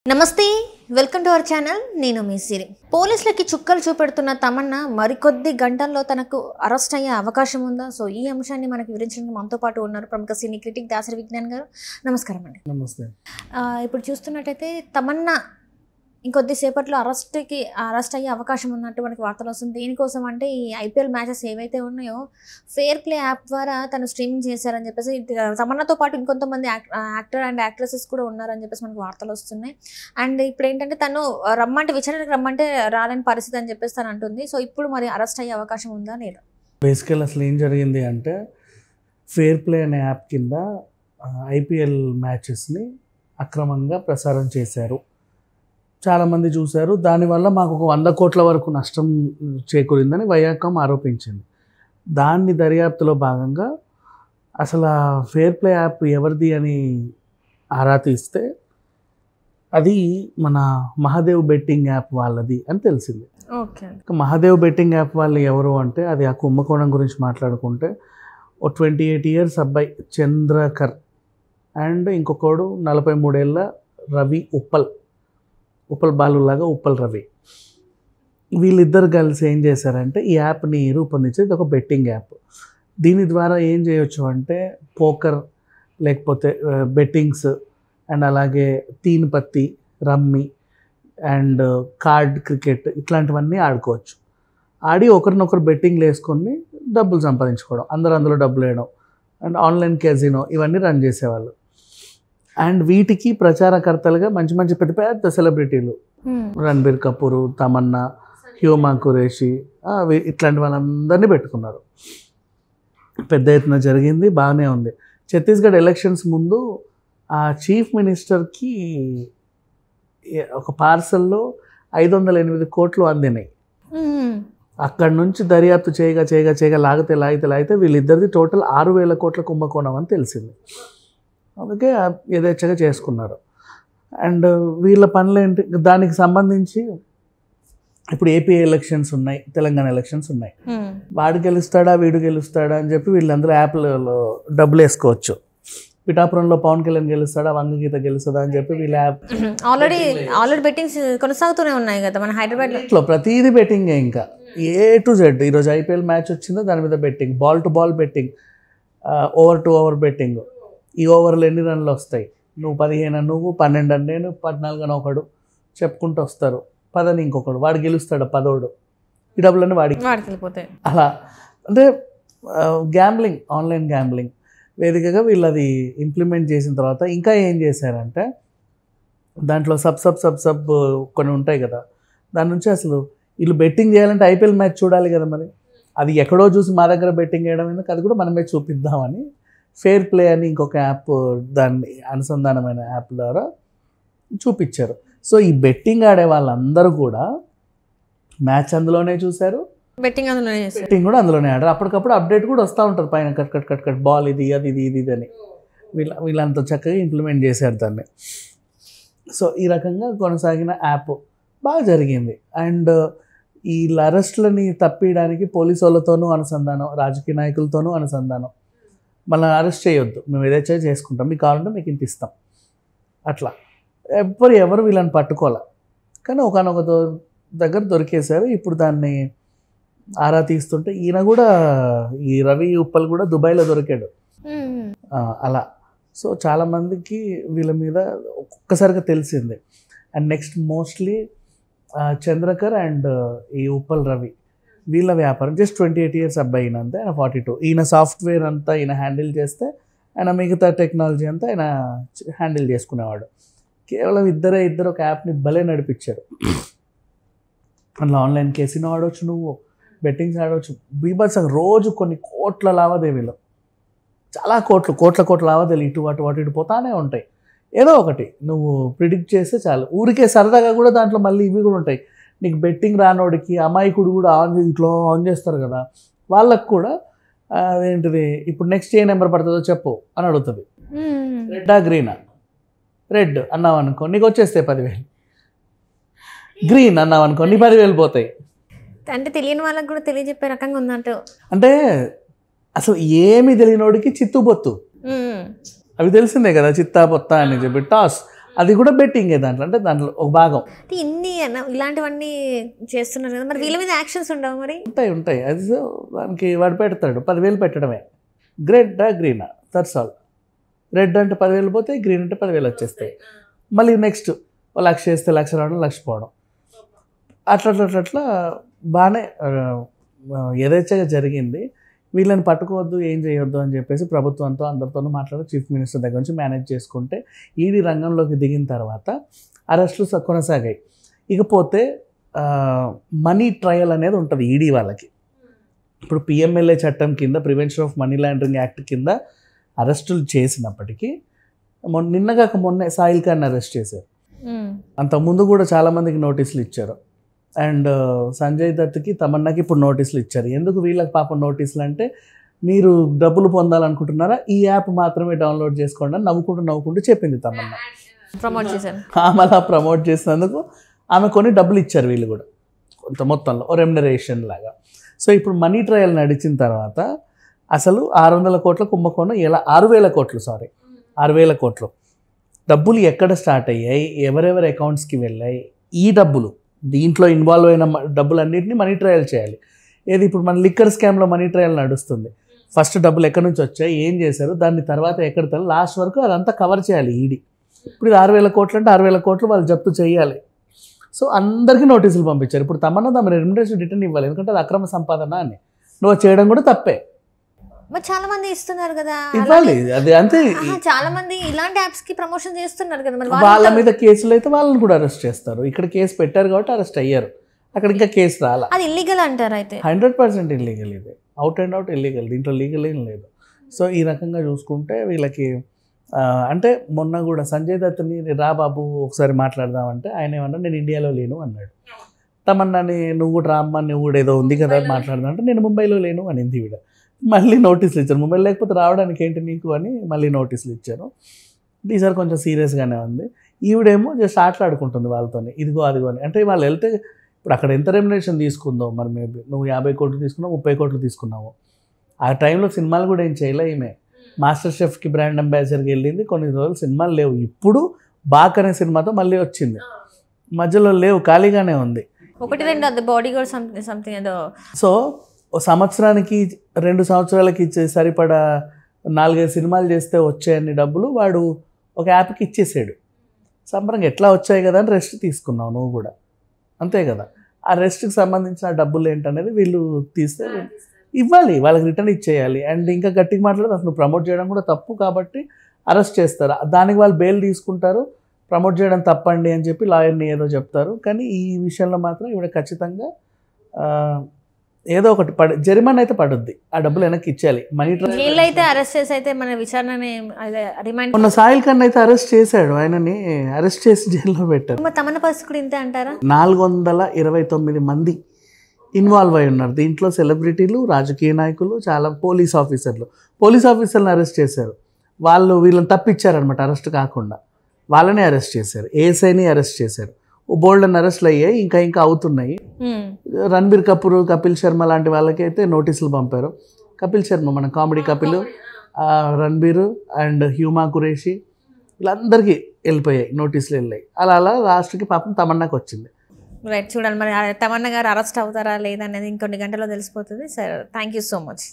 నమస్తే welcome to our channel నేను మీ సిరి పోలీసులకి చుక్కలు చూపెడుతున్న తమన్నా మరికొద్ది గంటల్లో తనకు అరెస్ట్ అయ్యే అవకాశం ఉందా సో ఈ అంశాన్ని మనకు వివరించడానికి మనతో పాటు ఉన్నారు ప్రముఖ సినీ క్రిటిక్ దాసరి విజ్ఞాన్ గారు. నమస్కారం అండి. నమస్తే. ఇప్పుడు చూస్తున్నట్టయితే తమన్నా ఇంకొద్ది సేపట్లో అరెస్ట్ అయ్యే అవకాశం ఉన్నట్టు మనకి వార్తలు వస్తుంది. దేనికోసం అంటే ఈ ఐపీఎల్ మ్యాచెస్ ఏవైతే ఉన్నాయో ఫేర్ ప్లే యాప్ ద్వారా తను స్ట్రీమింగ్ చేశారని చెప్పేసి తమన్నాతో పాటు ఇంకొంతమంది యాక్టర్ అండ్ యాక్ట్రెసెస్ కూడా ఉన్నారని చెప్పేసి మనకి వార్తలు వస్తున్నాయి. అండ్ ఇప్పుడు ఏంటంటే తను విచారణకు రమ్మంటే రాలేని పరిస్థితి అని చెప్పేసి తను అంటుంది. సో ఇప్పుడు మరి అరెస్ట్ అయ్యే అవకాశం ఉందా లేదా? బేసికల్ అసలు ఏం జరిగింది అంటే ఫేర్ ప్లే అనే యాప్ కింద ఐపీఎల్ మ్యాచెస్ని అక్రమంగా ప్రసారం చేశారు. చాలామంది చూశారు. దానివల్ల మాకు ఒక 100 కోట్ల వరకు నష్టం చేకూరిందని వైయాకామ్ ఆరోపించింది. దాన్ని దర్యాప్తులో భాగంగా అసలు ఆ ఫేర్ ప్లే యాప్ ఎవరిది అని ఆరా తీస్తే అది మన మహాదేవ్ బెట్టింగ్ యాప్ వాళ్ళది అని తెలిసింది. మహాదేవ్ బెట్టింగ్ యాప్ వాళ్ళు ఎవరు అంటే అది ఆ కుంభకోణం గురించి మాట్లాడుకుంటే ఓ 28 years అబ్బాయి చంద్రకర్ అండ్ ఇంకొకడు 43 ఏళ్ళ రవి ఉప్పల్ బాలులాగా ఉప్పల్ రవి, వీళ్ళిద్దరు కలిసి ఏం చేశారంటే ఈ యాప్ని రూపొందించేది. ఇది ఒక బెట్టింగ్ యాప్. దీని ద్వారా ఏం చేయొచ్చు అంటే పోకర్ లేకపోతే బెట్టింగ్స్ అండ్ అలాగే తీన్ పత్తి, రమ్మీ అండ్ కార్డ్ క్రికెట్ ఇట్లాంటివన్నీ ఆడుకోవచ్చు. ఆడి ఒకరినొకరు బెట్టింగ్లు వేసుకొని డబ్బులు సంపాదించుకోవడం, అందరూ అందులో డబ్బులు వేయడం అండ్ ఆన్లైన్ క్యాజినో ఇవన్నీ రన్ చేసేవాళ్ళు. అండ్ వీటికి ప్రచారకర్తలుగా మంచి మంచి పెద్ద పెద్ద సెలబ్రిటీలు రణబీర్ కపూర్, తమన్నా, హ్యూమా కురేషి ఇట్లాంటి వాళ్ళందరినీ పెట్టుకున్నారు. పెద్ద ఎత్తున జరిగింది, బాగానే ఉంది. ఛత్తీస్గఢ్ ఎలక్షన్స్ ముందు ఆ చీఫ్ మినిస్టర్కి ఒక పార్సల్లో 508 కోట్లు అందినాయి. అక్కడి నుంచి దర్యాప్తు చేయగా లాగితే వీళ్ళిద్దరిది టోటల్ 6,000 కోట్ల కుంభకోణం అని తెలిసింది. అందుకే యథేచ్ఛగా చేసుకున్నారు. అండ్ వీళ్ళ పనులు ఏంటి, దానికి సంబంధించి ఇప్పుడు ఏపీ ఎలక్షన్స్ ఉన్నాయి, తెలంగాణ ఎలక్షన్స్ ఉన్నాయి. వాడు గెలుస్తాడా వీడు గెలుస్తాడా అని చెప్పి వీళ్ళందరూ యాప్లలో డబ్బులు వేసుకోవచ్చు. పిఠాపురంలో పవన్ కళ్యాణ్ గెలుస్తాడా, వంగగీత గెలుస్తుందా అని చెప్పి వీళ్ళ యాప్ ఆల్రెడీ బెట్టింగ్స్ కొనసాగుతూనే ఉన్నాయి కదా మన హైదరాబాద్లో. ప్రతిదీ బెట్టింగే, ఇంకా A to Z. ఈరోజు ఐపీఎల్ మ్యాచ్ వచ్చిందో దాని మీద betting, ball to ball betting, over to over betting. ఈ ఓవర్లు ఎన్ని రన్లు వస్తాయి, నువ్వు 15 నువ్వు 12 అని నేను 14 అని ఒకడు చెప్పుకుంటూ వస్తారు, 10 అని ఇంకొకడు, వాడు గెలుస్తాడు 10. ఈ డబ్బులన్నీ వాడికి వెళ్ళిపోతాయి. అలా అంటే గ్యాంబ్లింగ్, ఆన్లైన్ గ్యాంబ్లింగ్ వేదికగా వీళ్ళు అది ఇంప్లిమెంట్ చేసిన తర్వాత ఇంకా ఏం చేశారంటే దాంట్లో సబ్ కొన్ని ఉంటాయి కదా, దాని నుంచి అసలు వీళ్ళు బెట్టింగ్ చేయాలంటే ఐపీఎల్ మ్యాచ్ చూడాలి కదా, మరి అది ఎక్కడో చూసి మా దగ్గర బెట్టింగ్ చేయడం ఎందుకు, అది కూడా మనమే చూపిద్దామని ఫేర్ ప్లే అని ఇంకొక యాప్, దాన్ని అనుసంధానమైన యాప్ ద్వారా చూపించారు. సో ఈ బెట్టింగ్ ఆడే వాళ్ళందరూ కూడా మ్యాచ్ అందులోనే చూశారు, బెట్టింగ్ కూడా అందులోనే ఆడారు. అప్పటికప్పుడు అప్డేట్ కూడా వస్తూ ఉంటారు పైన, కట్ బాల్ ఇది అని వీళ్ళంత చక్కగా ఇంప్లిమెంట్ చేశారు దాన్ని. సో ఈ రకంగా కొనసాగిన యాప్ బాగా జరిగింది. అండ్ ఈ అరెస్టులని తప్పియడానికి పోలీసు వాళ్ళతోనూ అనుసంధానం, రాజకీయ నాయకులతోనూ అనుసంధానం. మనల్ని అరెస్ట్ చేయొద్దు, మేము ఏదైతే చేసుకుంటాం, మీకు కావాలంటే మీకు ఇంత ఇస్తాం, అట్లా ఎవరు వీళ్ళని పట్టుకోవాలి. కానీ ఒకనొక దగ్గర దొరికేశారు. ఇప్పుడు దాన్ని ఆరా తీస్తుంటే ఈయన కూడా, ఈ రవి ఉప్పల్ కూడా దుబాయ్లో దొరికాడు అలా. సో చాలామందికి వీళ్ళ మీద ఒక్కసారిగా తెలిసింది. And next mostly Chandrakar and ఈ ఉప్పల్ రవి వీళ్ళ వ్యాపారం జస్ట్ 28 years అబ్బాయి అంతే, ఆయన 42. ఈయన సాఫ్ట్వేర్ అంతా ఈయన హ్యాండిల్ చేస్తే ఆయన మిగతా టెక్నాలజీ అంతా ఆయన హ్యాండిల్ చేసుకునేవాడు. కేవలం ఇద్దరు ఒక యాప్ని భలే నడిపించారు. అందులో ఆన్లైన్ కేసినో ఆడవచ్చు, నువ్వు బెట్టింగ్స్ ఆడవచ్చు. బీభత్సంగా రోజు కొన్ని కోట్ల లావాదేవీలు, చాలా కోట్ల లావాదేవీలు ఇటు పోతానే ఉంటాయి. ఏదో ఒకటి నువ్వు ప్రిడిక్ట్ చేస్తే చాలు. ఊరికే సరదాగా కూడా దాంట్లో మళ్ళీ ఇవి కూడా ఉంటాయి. నీకు బెట్టింగ్ రానోడికి అమాయకుడు కూడా ఆన్ చేస్తారు కదా, వాళ్ళకు కూడా అదేంటిది ఇప్పుడు నెక్స్ట్ ఏ నెంబర్ పడుతుందో చెప్పు అని అడుగుతుంది. రెడ్డా గ్రీనా, రెడ్ అన్నావు అనుకో నీకు వచ్చేస్తాయి 10,000, గ్రీన్ అన్నావు అనుకో నీ 10,000 పోతాయి. అంటే తెలియని వాళ్ళకి కూడా తెలియజెప్పే రకంగా ఉందంట. అంటే అసలు ఏమి తెలియనోడికి చిత్తు బొత్తు అవి తెలిసిందే కదా, చిత్తా పొత్తా అని చెప్పి టాస్ అది కూడా బెట్టింగే దాంట్లో, అంటే దాంట్లో ఒక భాగం. ఇన్ని ఇలాంటివన్నీ చేస్తున్నారు కదా, మరి వీళ్ళ మీద యాక్షన్స్ ఉండవు మరి? ఉంటాయి. అది దానికి వాడు పెడతాడు 10,000 పెట్టడమే. రెడ్డా గ్రీనా, దట్స్ ఆల్. రెడ్ అంటే 10,000 పోతాయి, గ్రీన్ అంటే 10,000 వచ్చేస్తాయి. మళ్ళీ నెక్స్ట్ 1,00,000 వేస్తే 1,00,000 రావడం, 1,00,000 పోవడం, అట్లా బాగానే యథేచ్ఛగా జరిగింది. వీళ్ళని పట్టుకోవద్దు, ఏం చేయొద్దు అని చెప్పేసి ప్రభుత్వంతో అందరితోనూ మాట్లాడి చీఫ్ మినిస్టర్ దగ్గర నుంచి మేనేజ్ చేసుకుంటే ఈడీ రంగంలోకి దిగిన తర్వాత అరెస్టులు కొనసాగాయి. ఇకపోతే మనీ ట్రయల్ అనేది ఉంటుంది ఈడీ వాళ్ళకి. ఇప్పుడు పిఎంఎల్ఏ చట్టం కింద, prevention of money laundering act కింద అరెస్టులు చేసినప్పటికీ నిన్నగాక మొన్నే సాహిల్ ఖాన్ అరెస్ట్ చేశారు. అంతకుముందు కూడా చాలామందికి నోటీసులు ఇచ్చారు. అండ్ సంజయ్ దత్కి, తమన్నాకి ఇప్పుడు నోటీసులు ఇచ్చారు. ఎందుకు వీళ్ళకి పాపం నోటీసులు అంటే, మీరు డబ్బులు పొందాలనుకుంటున్నారా, ఈ యాప్ మాత్రమే డౌన్లోడ్ చేసుకోండి అని నవ్వుకుంటూ చెప్పింది తమన్నా. ప్రమోట్ చేశారు. ఆమె అలా ప్రమోట్ చేసినందుకు ఆమె కొన్ని డబ్బులు ఇచ్చారు వీళ్ళు కూడా, కొంత మొత్తంలో రెమ్యునరేషన్ లాగా. సో ఇప్పుడు మనీ ట్రయల్ నడిచిన తర్వాత అసలు 600 కోట్ల కుంభకోణం, ఎలా 6,000 కోట్లు, 6,000 కోట్లు డబ్బులు ఎక్కడ స్టార్ట్ అయ్యాయి, ఎవరెవరి అకౌంట్స్కి వెళ్ళాయి, ఈ డబ్బులు, దీంట్లో ఇన్వాల్వ్ అయిన డబ్బులన్నింటినీ మనీ ట్రయల్ చేయాలి. ఏది ఇప్పుడు మన లిక్కర్ స్కామ్లో మనీ ట్రయల్ నడుస్తుంది. ఫస్ట్ డబ్బులు ఎక్కడి నుంచి వచ్చాయి, ఏం చేశారు, దాన్ని తర్వాత ఎక్కడ తల్లి, లాస్ట్ వరకు అదంతా కవర్ చేయాలి ఈడీ. ఇప్పుడు ఇది 6,000 కోట్లు అంటే 6,000 కోట్లు వాళ్ళు జప్తు చేయాలి. సో అందరికీ నోటీసులు పంపించారు. ఇప్పుడు తమన్నా తమ రెమ్యునరేషన్ రిటర్న్ ఇవ్వాలి, ఎందుకంటే అది అక్రమ సంపాదన అని. నువ్వు చేయడం కూడా తప్పే. మరి చాలా మంది ఇస్తున్నారు కదా, ఇవ్వాలి. అది అంతే, చాలా మంది ఇలాంటి యాప్స్ కి ప్రమోషన్ చేస్తున్నారు కదా, మరి వాళ్ళ మీద కేసులు అయితే వాళ్ళని కూడా అరెస్ట్ చేస్తారు. ఇక్కడ కేసు పెట్టారు కాబట్టి అరెస్ట్ అయ్యారు, అక్కడ ఇంకా కేసు రాలా. అది ఇల్లీగల్ అంటారు అయితే? 100% ఇల్లీగల్. ఇది అవుట్ అండ్ అవుట్ ఇల్లీగల్, దీంట్లో లీగల్ ఏం లేదు. సో ఈ రకంగా చూసుకుంటే వీళ్ళకి అంటే మొన్న కూడా సంజయ్ దత్ని రా బాబు ఒకసారి మాట్లాడదామంటే ఆయన ఏమన్నా నేను ఇండియాలో లేను అన్నాడు. తమన్నాని నువ్వు కూడా రామ్మా, నువ్వు కూడా ఏదో ఉంది కదా మాట్లాడదాం అంటే నేను ముంబైలో లేను అనింది ఈవిడ. మళ్ళీ నోటీసులు ఇచ్చారు, ముంబై లేకపోతే రావడానికి ఏంటి నీకు అని మళ్ళీ నోటీసులు ఇచ్చారు. ఈసారి కొంచెం సీరియస్గానే ఉంది. ఈవిడేమో జస్ట్ ఆటలాడుకుంటుంది వాళ్ళతోని, ఇదిగో అదిగో అని. అంటే వాళ్ళు వెళ్తే ఇప్పుడు అక్కడ ఎంత రెమ్యునరేషన్ తీసుకుందో మరి, మేబీ నువ్వు 50 కోట్లు తీసుకున్నావు, 30 కోట్లు తీసుకున్నావు. ఆ టైంలో సినిమాలు కూడా ఏం చేయలే. ఈమె మాస్టర్ షెఫ్కి బ్రాండ్ అంబాసిడర్కి వెళ్ళింది, కొన్ని రోజులు సినిమాలు లేవు. ఇప్పుడు బాక్ అనే సినిమాతో మళ్ళీ వచ్చింది, మధ్యలో లేవు, ఖాళీగానే ఉంది. 1-2 అది బాడీ గార్డ్ సంథింగ్ ఏదో. సో సంవత్సరానికి 2 సంవత్సరాలకి ఇచ్చే సరిపడా 4-5 సినిమాలు చేస్తే వచ్చాయన్ని డబ్బులు వాడు ఒక యాప్కి ఇచ్చేసాడు. సంబరంగా ఎట్లా వచ్చాయి కదా అని రెస్ట్ తీసుకున్నావు నువ్వు కూడా, అంతే కదా. ఆ రెస్ట్కి సంబంధించిన డబ్బులు ఏంటనేది వీళ్ళు తీస్తే ఇవ్వాలి, వాళ్ళకి రిటర్న్ ఇచ్చేయాలి. అండ్ ఇంకా గట్టిగా మాట్లాడితే అసలు ప్రమోట్ చేయడం కూడా తప్పు కాబట్టి అరెస్ట్ చేస్తారు. దానికి వాళ్ళు బెయిల్ తీసుకుంటారు, ప్రమోట్ చేయడం తప్పండి అని చెప్పి లాయర్ని ఏదో చెప్తారు. కానీ ఈ విషయంలో మాత్రం ఇవిడ ఖచ్చితంగా ఏదో ఒకటి జరిమానా అయితే పడుద్ది, ఆ డబ్బులు వెనక్కి ఇచ్చేయాలి. మనీ ట్రయల్ అయితే అరెస్ట్ చేసి అయితే మన విచారణని రిమైండ్. మొన్న సాహిల్ ఖాన్ అయితే అరెస్ట్ చేశాడు, ఆయనని అరెస్ట్ చేసి జైల్లో పెట్టారు. తమన్నా పరిస్థితి కూడా ఇంతే అంటారా? 429 మంది ఇన్వాల్వ్ అయి ఉన్నారు దీంట్లో. సెలబ్రిటీలు, రాజకీయ నాయకులు, చాలా పోలీస్ ఆఫీసర్లను అరెస్ట్ చేశారు. వీళ్ళని తప్పించారనమాట, అరెస్ట్ కాకుండా వాళ్ళనే అరెస్ట్ చేశారు. ఏఎస్ఐని అరెస్ట్ చేశారు. బోల్డ్ అని అరెస్ట్లు అయ్యాయి, ఇంకా అవుతున్నాయి. రణబీర్ కపూర్, కపిల్ శర్మ లాంటి వాళ్ళకైతే నోటీసులు పంపారు. కపిల్ శర్మ మన కామెడీ కపిల్, రణబీర్ అండ్ హ్యూమా కురేషి వీళ్ళందరికీ వెళ్ళిపోయాయి, నోటీసులు వెళ్ళాయి. అలా లాస్ట్కి పాపం తమన్నాకి వచ్చింది. రైట్, చూడాలి మరి తమన్నా గారు అరెస్ట్ అవుతారా లేదా అనేది ఇంకొన్ని గంటల్లో తెలిసిపోతుంది. Sir thank you so much.